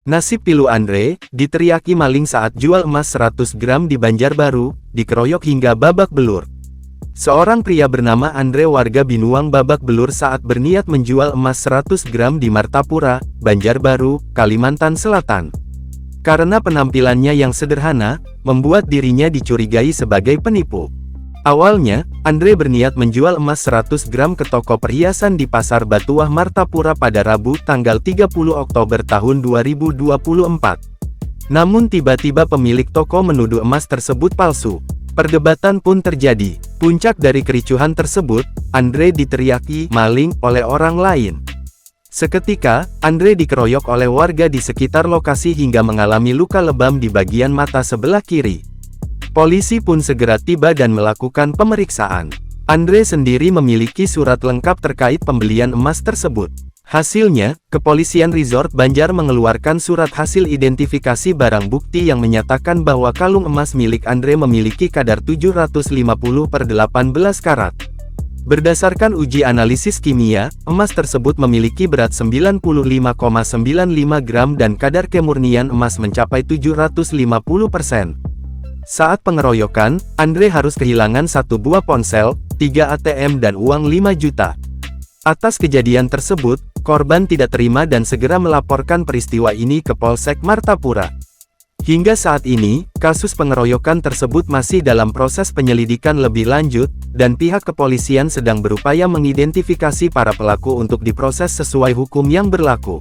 Nasib pilu Andre, diteriaki maling saat jual emas 100 gram di Banjarbaru, dikeroyok hingga babak belur. Seorang pria bernama Andre warga Binuang babak belur saat berniat menjual emas 100 gram di Martapura, Banjarbaru, Kalimantan Selatan. Karena penampilannya yang sederhana, membuat dirinya dicurigai sebagai penipu. Awalnya, Andre berniat menjual emas 100 gram ke toko perhiasan di Pasar Batuah Martapura pada Rabu tanggal 30 Oktober tahun 2024. Namun tiba-tiba pemilik toko menuduh emas tersebut palsu. Perdebatan pun terjadi. Puncak dari kericuhan tersebut, Andre diteriaki maling oleh orang lain. Seketika, Andre dikeroyok oleh warga di sekitar lokasi hingga mengalami luka lebam di bagian mata sebelah kiri. Polisi pun segera tiba dan melakukan pemeriksaan. Andre sendiri memiliki surat lengkap terkait pembelian emas tersebut. Hasilnya, Kepolisian Resort Banjar mengeluarkan surat hasil identifikasi barang bukti yang menyatakan bahwa kalung emas milik Andre memiliki kadar 750/18 karat. Berdasarkan uji analisis kimia, emas tersebut memiliki berat 95,95 gram dan kadar kemurnian emas mencapai 750%. Saat pengeroyokan, Andre harus kehilangan 1 buah ponsel, 3 ATM dan uang 5 juta. Atas kejadian tersebut, korban tidak terima dan segera melaporkan peristiwa ini ke Polsek Martapura. Hingga saat ini, kasus pengeroyokan tersebut masih dalam proses penyelidikan lebih lanjut, dan pihak kepolisian sedang berupaya mengidentifikasi para pelaku untuk diproses sesuai hukum yang berlaku.